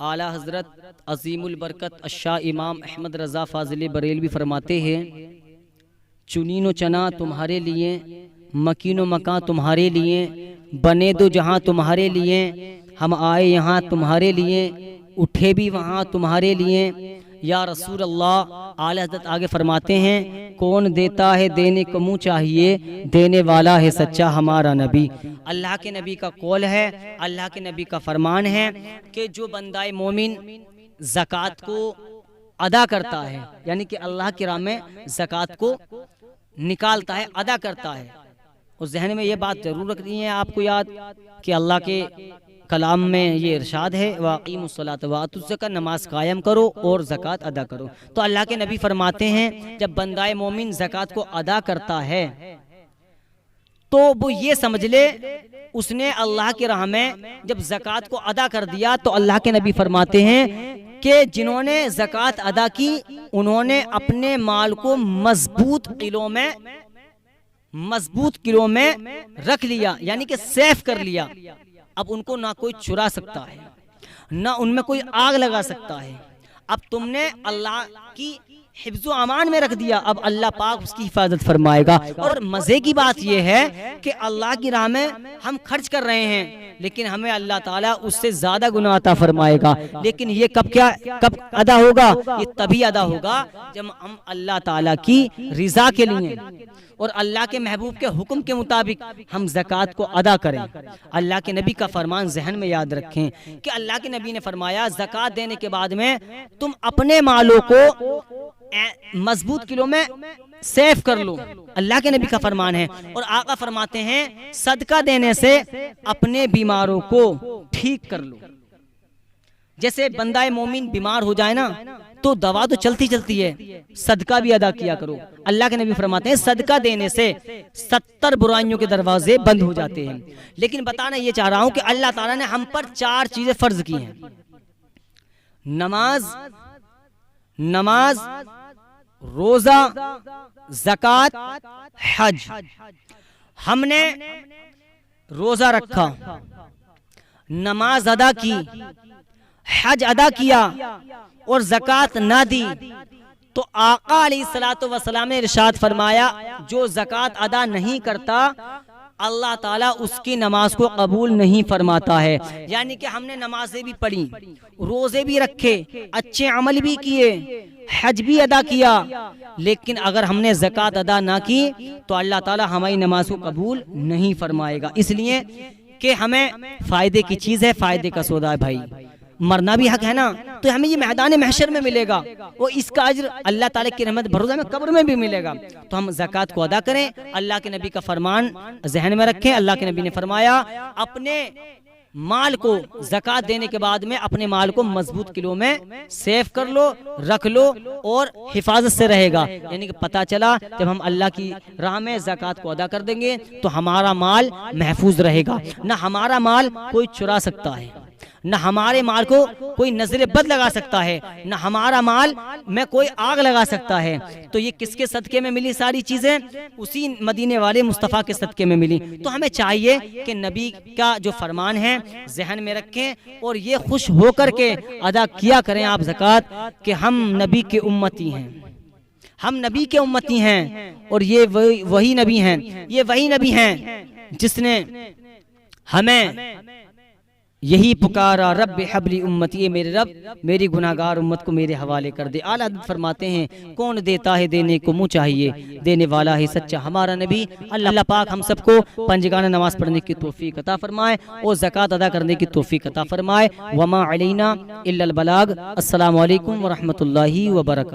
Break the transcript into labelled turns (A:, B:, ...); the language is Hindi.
A: आला हज़रत अज़ीमुल बरकत अशाह इमाम अहमद रज़ा फ़ाज़िल बरेलवी फरमाते हैं, चुनीनो चना तुम्हारे लिए, मकीनो मकां तुम्हारे लिए, बने दो जहाँ तुम्हारे लिए, हम आए यहाँ तुम्हारे लिए, उठे भी वहाँ तुम्हारे लिए, या रसूल अल्लाह। आला हज़रत आगे फरमाते हैं, कौन देता है देने को मुँह चाहिए, देने वाला है सच्चा हमारा नबी। अल्लाह के नबी का कौल है, अल्लाह के नबी का फरमान है कि जो बंदाए मोमिन ज़कात को अदा करता है, यानी कि अल्लाह की राह में ज़कात को निकालता है, अदा करता है। और जहन में ये बात जरूर रखनी है आपको याद कि अल्लाह के कलाम में ये इरशाद है, वाक़ीमुस्सलात व आतुज़्ज़कात, नमाज कायम करो और ज़कात अदा करो। तो अल्लाह के नबी फरमाते हैं, जब बंदाए मोमिन ज़कात को अदा करता है तो वो ये समझ ले उसने अल्लाह की राह में जब ज़कात को अदा कर दिया। तो अल्लाह के नबी फरमाते हैं कि जिन्होंने ज़कात अदा की उन्होंने अपने माल को मजबूत किलो में रख लिया, यानी कि सेफ कर लिया। अब उनको ना कोई चुरा सकता है, ना उनमें कोई आग लगा सकता है। अब तुमने अल्लाह की हिफ्ज़ो अमान में रख दिया, अब अल्लाह पाक उसकी हिफाजत फरमाएगा। और मज़े की बात यह है कि अल्लाह की राह में हम खर्च कर रहे हैं, लेकिन हमें अल्लाह ताला उससे ज़्यादा गुनाह अता फरमाएगा। लेकिन ये कब अदा होगा? ये तभी अदा होगा जब हम अल्लाह ताला की रिज़ा के लिए और अल्लाह के महबूब के हुक्म के मुताबिक हम ज़कात को अदा करें। अल्लाह के नबी का फरमान जहन में याद रखें कि अल्लाह के नबी ने फरमाया, ज़कात देने के बाद में तुम अपने मालों को मजबूत किलो में सेफ कर लो। अल्लाह के नबी का फरमान है। और आका फरमाते हैं, सदका देने से अपने बीमारों को ठीक कर लो। जैसे बंदाए मोमिन बीमार हो जाए ना, तो दवा तो चलती है, सदका भी अदा किया करो। अल्लाह के नबी फरमाते हैं, सदका देने से 70 बुराइयों के दरवाजे बंद हो जाते हैं। लेकिन बताना ये चाह रहा हूं कि अल्लाह ताला ने हम पर 4 चीजें फर्ज की हैं: नमाज, रोजा, ज़कात, हज। हमने रोजा रखा, नमाज अदा की, हज अदा किया और ज़कात ना दी, तो आका अलैहिस्सलातु वस्सलाम ने इरशाद फरमाया, जो ज़कात अदा नहीं करता अल्लाह ताला उसकी नमाज को कबूल नहीं फरमाता है। यानी कि हमने नमाजें भी पढ़ी, रोजे भी रखे, अच्छे अमल भी किए, हज भी अदा किया, लेकिन अगर हमने ज़कात अदा ना की तो अल्लाह ताला हमारी नमाज को कबूल नहीं फरमाएगा। इसलिए कि हमें फायदे की चीज़ है, फायदे का सौदा है भाई। मरना भी हक है ना, तो हमें ये मैदान महशर में मिलेगा, वो इसका अज्र अल्लाह ताला की रहमत भरोसा में कब्र में भी मिलेगा। तो हम ज़कात को अदा करें। अल्लाह के नबी का फरमान जहन में रखें। अल्लाह के नबी ने फरमाया, अपने माल को ज़कात देने के बाद में अपने माल को मजबूत किलो में सेफ कर लो, रख लो और हिफाजत से रहेगा। यानी कि पता चला जब हम अल्लाह की राह में ज़कात को अदा कर देंगे तो हमारा माल महफूज रहेगा, ना हमारा माल कोई चुरा सकता है, न हमारे माल को कोई नजर बद लगा सकता है, न हमारा माल में कोई आग लगा सकता है। तो ये किसके सदके में मिली सारी चीजें? उसी मदीने वाले मुस्तफ़ा के सदके में मिली। तो हमें चाहिए कि नबी का जो फरमान है जहन में रखें और ये खुश होकर के अदा किया करें आप ज़कात कि हम नबी के उम्मती हैं, हम नबी के उम्मती हैं। और ये वही नबी हैं, ये वही नबी हैं जिसने हमें यही पुकारा, रब हबली उम्मती, मेरे रब मेरी गुनाहगार उम्मत को मेरे हवाले कर दे। आला हज़रत फरमाते हैं, कौन देता है देने को मुँह चाहिए, देने वाला है सच्चा हमारा नबी। अल्लाह पाक हम सबको पंजगाना नमाज पढ़ने की तौफीक अता फरमाए और ज़कात अदा करने की तौफीक अता फरमाए। वमा अलैना इल्लल बलाग। अस्सलामु अलैकुम व रहमतुल्लाहि व बरकातहू।